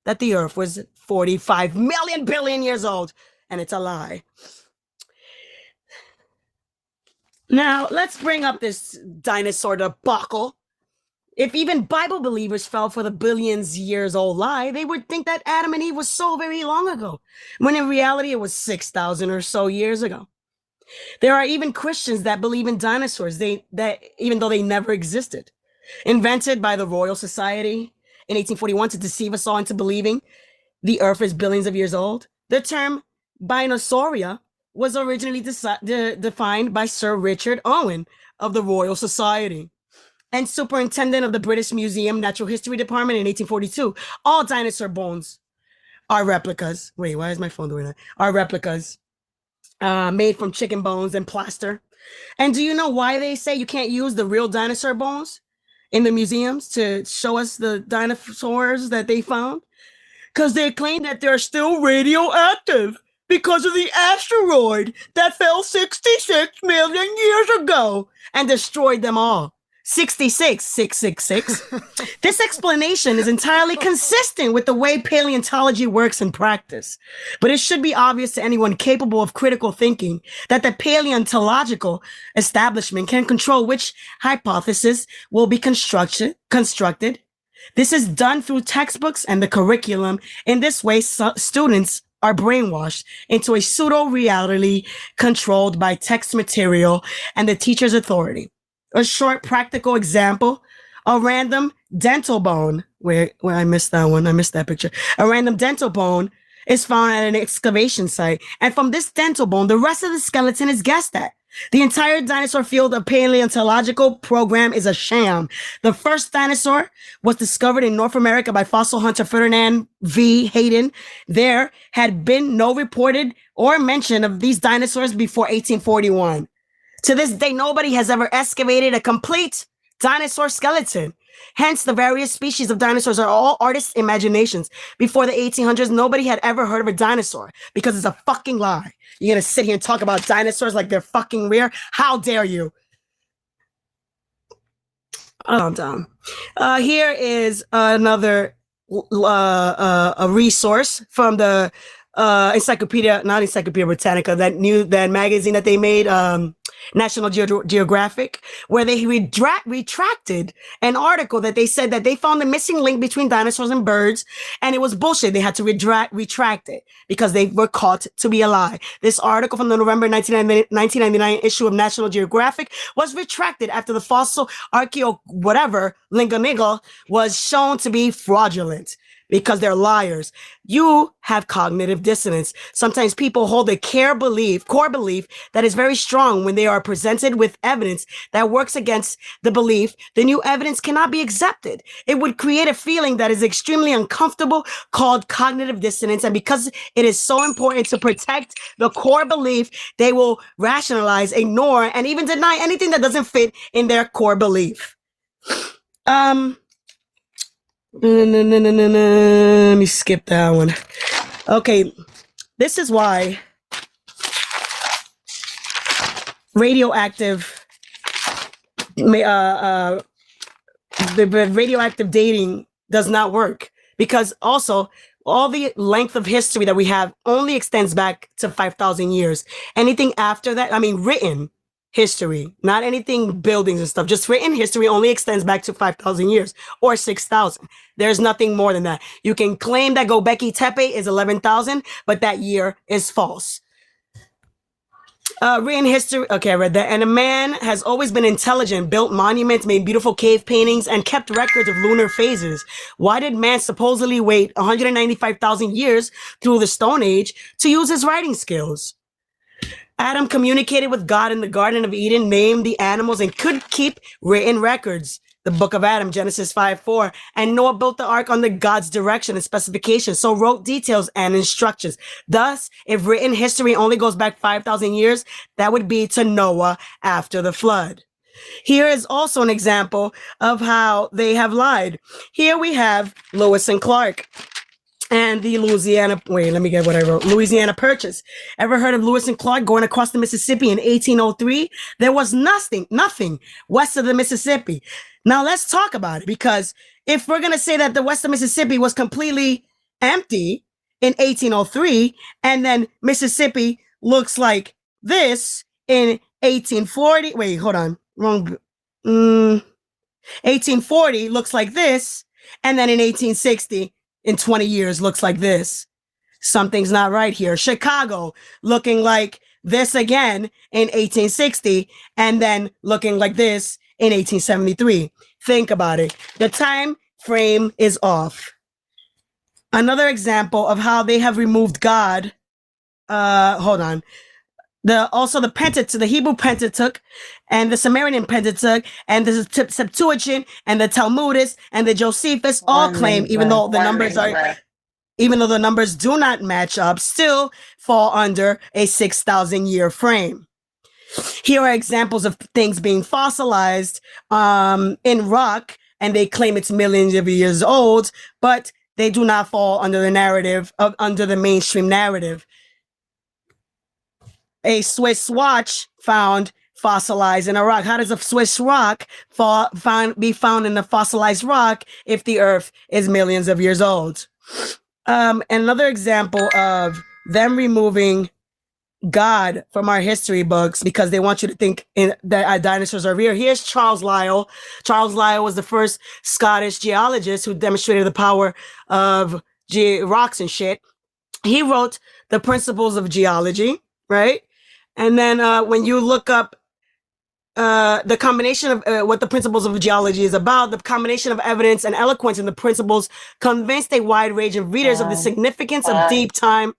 that the Earth was 45 million billion years old, and it's a lie. Now, let's bring up this dinosaur debacle. If even Bible believers fell for the billions years old lie, they would think that Adam and Eve was so very long ago, when in reality it was 6,000 or so years ago. There are even Christians that believe in dinosaurs, that even though they never existed. Invented by the Royal Society in 1841 to deceive us all into believing the Earth is billions of years old. The term Dinosauria was originally defined by Sir Richard Owen of the Royal Society and superintendent of the British Museum Natural History Department in 1842. All dinosaur bones are replicas. Wait, why is my phone doing that? Are replicas made from chicken bones and plaster. And do you know why they say you can't use the real dinosaur bones in the museums to show us the dinosaurs that they found? Because they claim that they're still radioactive because of the asteroid that fell 66 million years ago and destroyed them all. 666. This explanation is entirely consistent with the way paleontology works in practice. But it should be obvious to anyone capable of critical thinking that the paleontological establishment can control which hypothesis will be constructed. This is done through textbooks and the curriculum. In this way, students are brainwashed into a pseudo-reality controlled by text material and the teacher's authority. A short practical example, a random dental bone, where I missed that one, I missed that picture. A random dental bone is found at an excavation site. And from this dental bone, the rest of the skeleton is guessed at. The entire dinosaur field of paleontological program is a sham. The first dinosaur was discovered in North America by fossil hunter Ferdinand V. Hayden. There had been no reported or mention of these dinosaurs before 1841. To this day, nobody has ever excavated a complete dinosaur skeleton. Hence, the various species of dinosaurs are all artists' imaginations. Before the 1800s, nobody had ever heard of a dinosaur because it's a fucking lie. You're going to sit here and talk about dinosaurs like they're fucking rare? How dare you? I'm done. Here is another a resource from the not Encyclopedia Britannica, that magazine that they made, National Geographic, where they retracted an article that they said that they found the missing link between dinosaurs and birds, and it was bullshit. They had to retract it because they were caught to be a lie. This article from the November 1999 issue of National Geographic was retracted after the fossil Lingoniggle was shown to be fraudulent. Because they're liars. You have cognitive dissonance. Sometimes people hold a core belief that is very strong. When they are presented with evidence that works against the belief, the new evidence cannot be accepted. It would create a feeling that is extremely uncomfortable called cognitive dissonance. And because it is so important to protect the core belief, they will rationalize, ignore, and even deny anything that doesn't fit in their core belief. Let me skip that one. Okay, this is why radioactive dating does not work, because also all the length of history that we have only extends back to 5,000 years. Anything after that, written history, not anything buildings and stuff, just written history only extends back to 5,000 years or 6,000. There's nothing more than that. You can claim that Göbekli Tepe is 11,000, but that year is false. Written history. Okay, I read that. And a man has always been intelligent, built monuments, made beautiful cave paintings, and kept records of lunar phases. Why did man supposedly wait 195,000 years through the Stone Age to use his writing skills? Adam communicated with God in the Garden of Eden, named the animals, and could keep written records. The book of Adam, Genesis 5:4. And Noah built the ark under God's direction and specifications, so wrote details and instructions. Thus, if written history only goes back 5,000 years, that would be to Noah after the flood. Here is also an example of how they have lied. Here we have Lewis and Clark. And the Louisiana Purchase. Ever heard of Lewis and Clark going across the Mississippi in 1803? There was nothing west of the Mississippi. Now let's talk about it, because if we're going to say that the western Mississippi was completely empty in 1803, and then Mississippi looks like this in 1840. Wait, hold on. Wrong. 1840 looks like this, and then in 1860, in 20 years, looks like this. Something's not right here. Chicago looking like this again in 1860, and then looking like this in 1873. Think about it. The time frame is off. Another example of how they have removed God. Hold on. The Pentateuch, the Hebrew Pentateuch, and the Samaritan Pentateuch, and the Septuagint, and the Talmudists, and the Josephus all claim, even though the numbers do not match up, still fall under a 6,000 year frame. Here are examples of things being fossilized in rock, and they claim it's millions of years old, but they do not fall under the mainstream narrative. A Swiss watch found fossilized in a rock. How does a Swiss rock be found in a fossilized rock if the Earth is millions of years old? Another example of them removing God from our history books because they want you to think that our dinosaurs are real. Here's Charles Lyell. Charles Lyell was the first Scottish geologist who demonstrated the power of rocks and shit. He wrote The Principles of Geology, right? And then when you look up the combination of what the Principles of Geology is about, the combination of evidence and eloquence in the principles convinced a wide range of readers of the significance of deep time.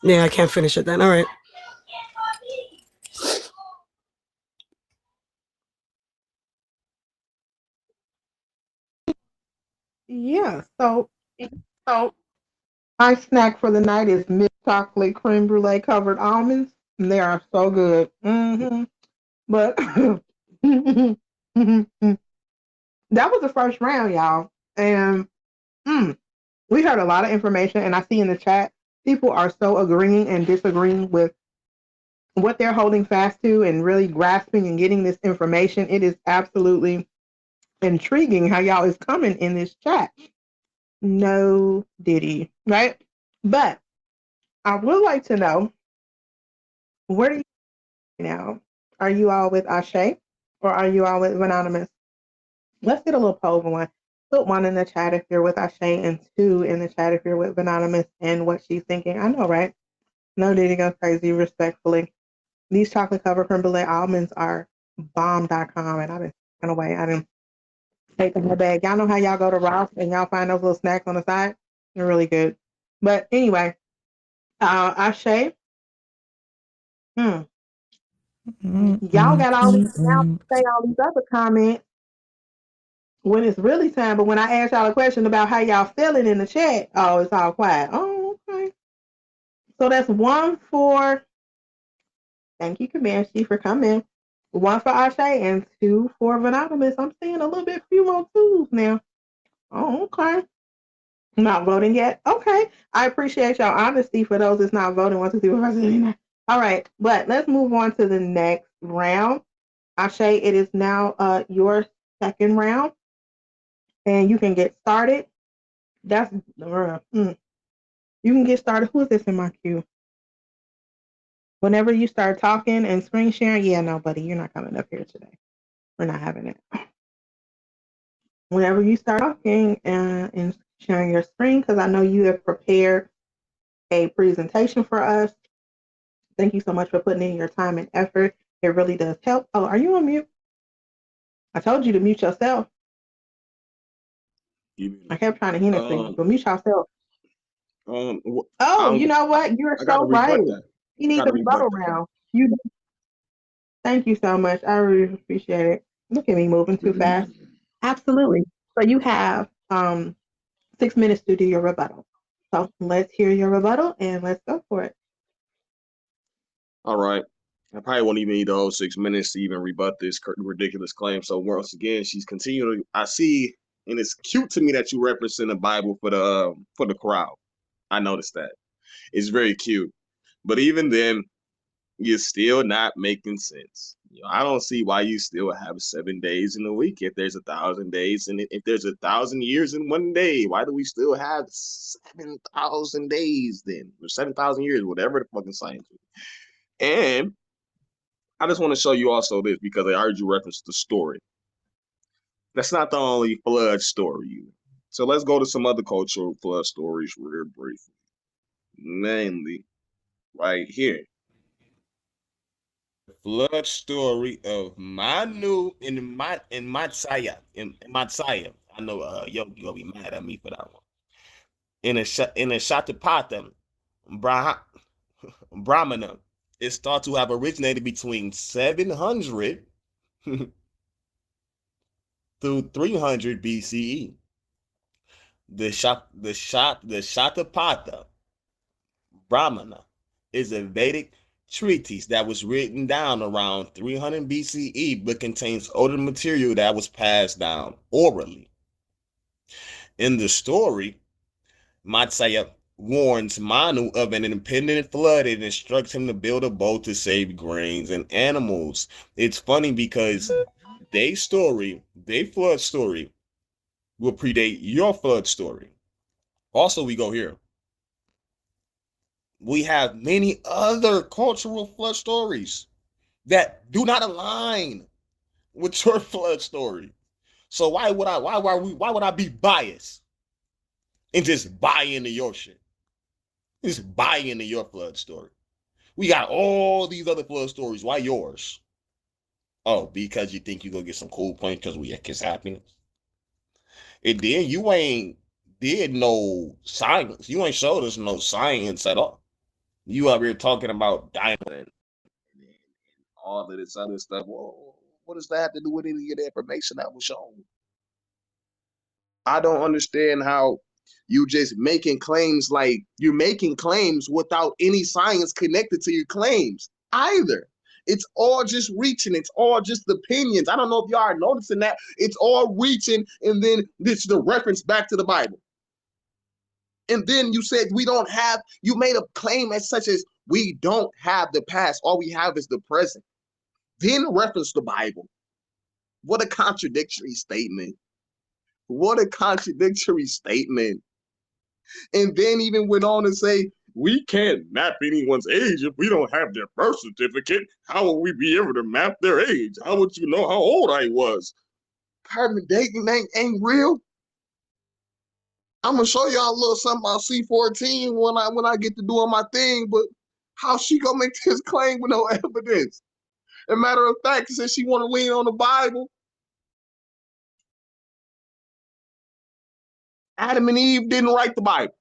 Yeah, I can't finish it then. All right. Yeah. So my snack for the night is milk chocolate creme brulee covered almonds. And they are so good. But that was the first round, y'all. And we heard a lot of information. And I see in the chat, people are so agreeing and disagreeing with what they're holding fast to and really grasping and getting this information. It is absolutely intriguing how y'all is coming in this chat. No diddy, right? But I would like to know, where do you now? Are you all with Ashe or are you all with Anonymous? Let's get a little poll going. Put 1 in the chat if you're with Ashe and 2 in the chat if you're with Anonymous and what she's thinking. I know, right? No diddy go crazy, respectfully. These chocolate covered creme brulee almonds are bomb.com and I've been taking away. I didn't take them in the bag. Y'all know how y'all go to Ross and y'all find those little snacks on the side? They're really good. But anyway, Ashe, y'all got all these now say all these other comments when it's really time. But when I ask y'all a question about how y'all feeling in the chat, oh, it's all quiet. Oh, okay. So that's 1 for, thank you, Comanche, for coming. 1 for Ashe and 2 for Anonymous. I'm seeing a little bit few more twos now. Oh, okay. Not voting yet? Okay. I appreciate y'all honesty for those that's not voting. 1, 2, 3, 4, 5, 6, 7, 8, 9. All right. But let's move on to the next round. Ashe, it is now your second round. And you can get started. That's you can get started. Who is this in my queue? Whenever you start talking and screen sharing, yeah, no, buddy, you're not coming up here today. We're not having it. Whenever you start talking and sharing your screen, because I know you have prepared a presentation for us. Thank you so much for putting in your time and effort. It really does help. Oh, are you on mute? I told you to mute yourself. I kept trying to hint at you, but mute yourself. You know what? You're so right. You need the rebuttal round. Thank you so much. I really appreciate it. Look at me moving too fast. Absolutely. So you have 6 minutes to do your rebuttal. So let's hear your rebuttal and let's go for it. All right. I probably won't even need the whole 6 minutes to even rebut this ridiculous claim. So once again, she's continuing. I see, and it's cute to me that you referencing the Bible for the crowd. I noticed that. It's very cute. But even then, you're still not making sense. I don't see why you still have 7 days in a week if there's 1,000 days, and if there's 1,000 years in one day. Why do we still have 7,000 days then, or 7,000 years, whatever the fucking science is? And I just want to show you also this because I heard you reference the story. That's not the only flood story. So let's go to some other cultural flood stories real briefly. Mainly, right here. Flood story of Manu in Matsaya. In Matsaya. I know you're gonna be mad at me for that one. In a Shatapatha, Brahmana, it's thought to have originated between 700 through 300 BCE. The Shatapatha Brahmana is a Vedic treatise that was written down around 300 BCE, but contains older material that was passed down orally. In the story, Matsaya warns Manu of an impending flood and instructs him to build a boat to save grains and animals. It's funny because their flood story, will predate your flood story. Also, we go here. We have many other cultural flood stories that do not align with your flood story. So why would I be biased and just buy into your shit? Just buy into your flood story. We got all these other flood stories. Why yours? Oh, because you think you gonna get some cool points because we kiss happiness. And then you ain't did no science. You ain't showed us no science at all. You up here talking about diamond and all of this other stuff. Well, what does that have to do with any of the information that was shown? I don't understand how you just making claims like you're making claims without any science connected to your claims either. It's all just reaching. It's all just opinions. I don't know if y'all are noticing that. It's all reaching, and then this is the reference back to the Bible. And then you said you made a claim as such as we don't have the past. All we have is the present. Then reference the Bible. What a contradictory statement. What a contradictory statement. And then even went on to say, we can't map anyone's age if we don't have their birth certificate. How will we be able to map their age? How would you know how old I was? Carbon dating ain't real. I'm gonna show y'all a little something about C14 when I get to doing my thing, but how she gonna make this claim with no evidence? As a matter of fact, since she want to lean on the Bible, Adam and Eve didn't write the Bible.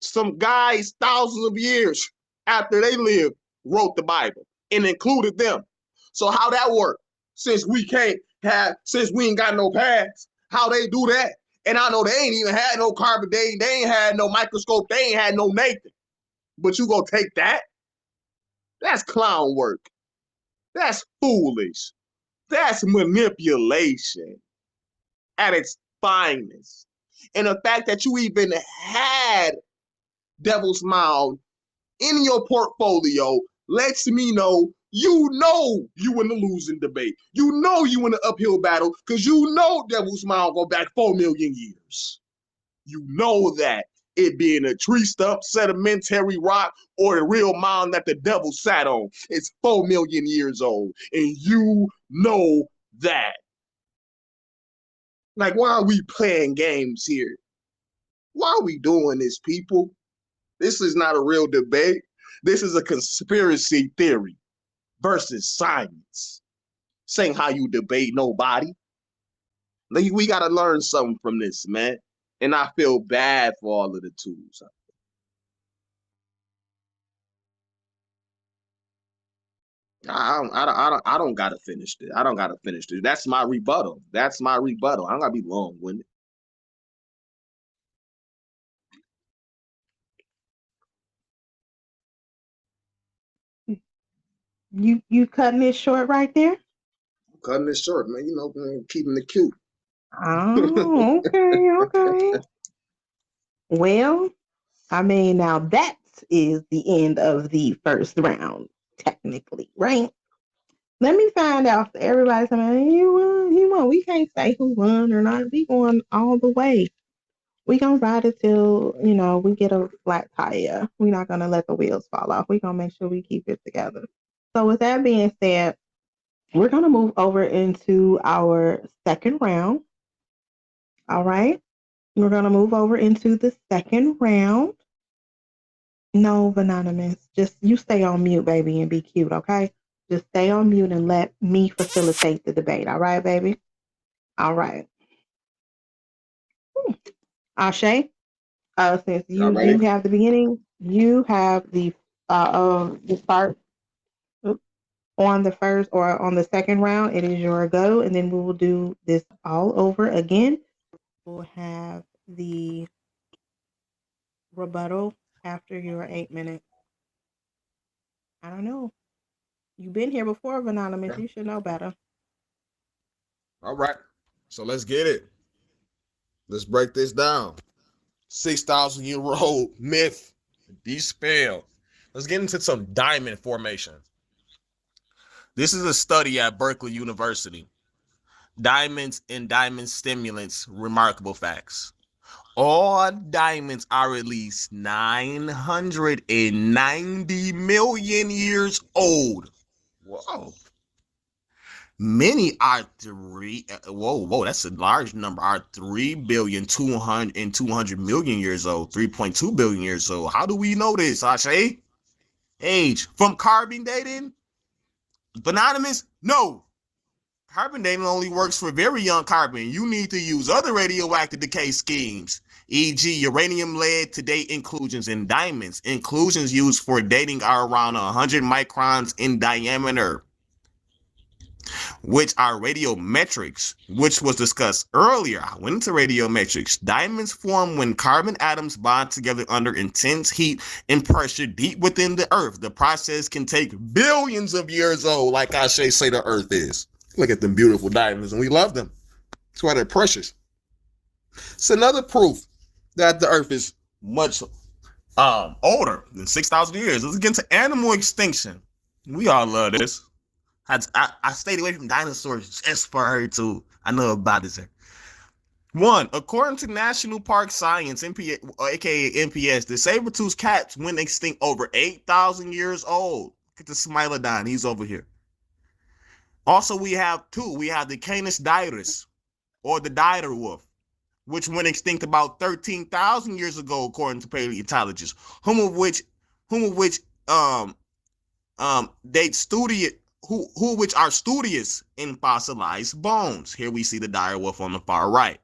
Some guys thousands of years after they lived wrote the Bible and included them. So how that work? Since we ain't got no past, how they do that? And I know they ain't even had no carbon dating, they ain't had no microscope, they ain't had no Nathan. But you gonna take that? That's clown work. That's foolish. That's manipulation at its finest. And the fact that you even had Devil's Mound in your portfolio lets me know you in the losing debate. You in the uphill battle because you know Devil's Mound go back 4 million years. You know that. It being a tree stump, sedimentary rock, or the real mound that the devil sat on. It's 4 million years old. And you know that. Like, why are we playing games here? Why are we doing this, people? This is not a real debate. This is a conspiracy theory versus science. Saying how you debate nobody. Like, we got to learn something from this, man. And I feel bad for all of the tools. I don't gotta finish this. I don't gotta finish this. That's my rebuttal. That's my rebuttal. I don't gotta be long-winded. You cutting it short right there? I'm cutting this short, man. You know, man, keeping it cute. Oh, okay. Well, I mean, now that is the end of the first round. technically, right? Let me find out. So everybody's saying, he won. We can't say who won or not. We going all the way. We gonna ride it till, we get a flat tire. We're not gonna let the wheels fall off. We gonna make sure we keep it together. So with that being said, we're gonna move over into our second round. All right. We're gonna move over into the second round. No, Anonymous. Just you stay on mute, baby, and be cute, okay? Just stay on mute and let me facilitate the debate. All right, baby? All right. Ashe, since Y'all you ready? have the beginning, you have the start on the first or on the second round. It is your go, and then we will do this all over again. We'll have the rebuttal after your 8 minutes. I don't know. You've been here before, Anonymous. You should know better. All right. So let's get it. Let's break this down. 6,000-year-old myth dispelled. Let's get into some diamond formation. This is a study at Berkeley University. Diamonds and diamond stimulants, remarkable facts. All diamonds are at least 990 million years old. Whoa. Many are that's a large number, are 3,200,000,000 years old, 3.2 billion years old. How do we know this, Ashe? Age. From carbon dating? Anonymous? No. Carbon dating only works for very young carbon. You need to use other radioactive decay schemes, e.g. uranium, lead to date inclusions in diamonds. Inclusions used for dating are around 100 microns in diameter, which are radiometrics, which was discussed earlier. I went into radiometrics. Diamonds form when carbon atoms bond together under intense heat and pressure deep within the earth. The process can take billions of years old, like I say the earth is. Look at them beautiful diamonds, and we love them. That's why they're precious. It's another proof that the earth is much older than 6,000 years. Let's get into animal extinction. We all love this. I stayed away from dinosaurs just for her too. I know about this. One, according to National Park Science, aka NPS, the saber-toothed cats went extinct over 8,000 years old. Look at the Smilodon. He's over here. Also, we have the Canis diaris, or the dire wolf, which went extinct about 13,000 years ago, according to paleontologists, whom of which which are studious in fossilized bones. Here we see the dire wolf on the far right.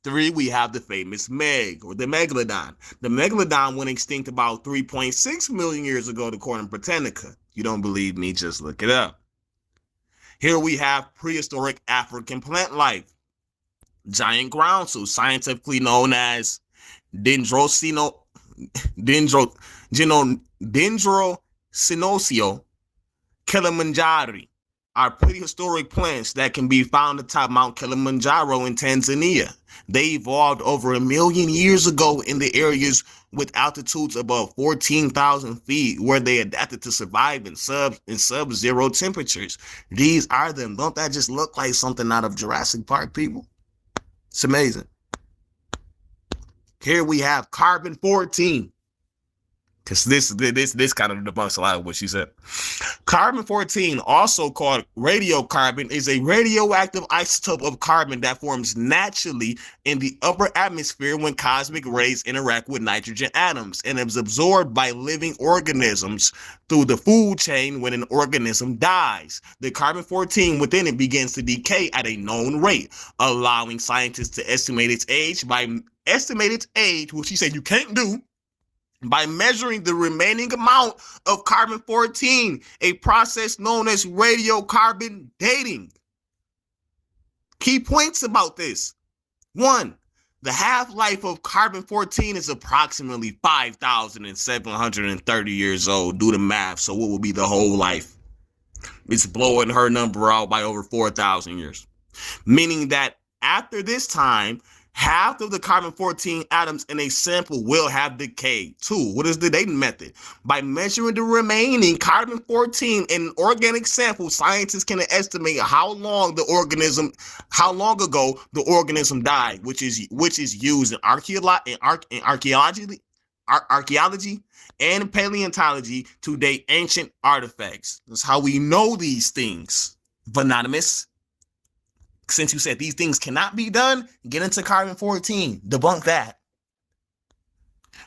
3, we have the famous Meg, or the Megalodon. The Megalodon went extinct about 3.6 million years ago, according to Britannica. You don't believe me? Just look it up. Here we have prehistoric African plant life. Giant groundsel, scientifically known as Dendrocinocio Kilimanjaro, are prehistoric plants that can be found atop Mount Kilimanjaro in Tanzania. They evolved over 1 million years ago in the areas with altitudes above 14,000 feet, where they adapted to survive in sub-zero temperatures. These are them. Don't that just look like something out of Jurassic Park, people? It's amazing. Here we have carbon-14. Because this kind of debunks a lot of what she said. Carbon-14, also called radiocarbon, is a radioactive isotope of carbon that forms naturally in the upper atmosphere when cosmic rays interact with nitrogen atoms, and is absorbed by living organisms through the food chain when an organism dies. The carbon-14 within it begins to decay at a known rate, allowing scientists to estimate its age, which she said you can't do, by measuring the remaining amount of carbon-14, a process known as radiocarbon dating. Key points about this. 1, the half-life of carbon-14 is approximately 5,730 years old. Do the math. So what will be the whole life? It's blowing her number out by over 4,000 years. Meaning that after this time, half of the carbon-14 atoms in a sample will have decayed. 2. What is the dating method? By measuring the remaining carbon-14 in an organic sample, scientists can estimate how long ago the organism died, which is used in archaeology and paleontology to date ancient artifacts. That's how we know these things. Anonymous, since you said these things cannot be done, get into carbon-14. Debunk that.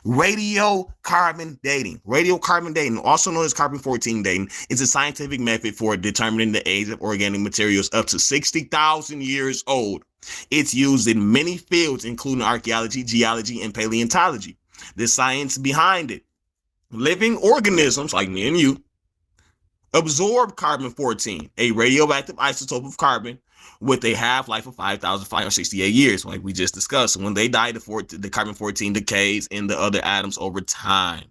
Radiocarbon dating. Radiocarbon dating, also known as carbon-14 dating, is a scientific method for determining the age of organic materials up to 60,000 years old. It's used in many fields, including archaeology, geology, and paleontology. The science behind it. Living organisms, like me and you, absorb carbon-14, a radioactive isotope of carbon, with a half-life of 5,568 years, like we just discussed. When they die, the carbon-14 decays in the other atoms over time.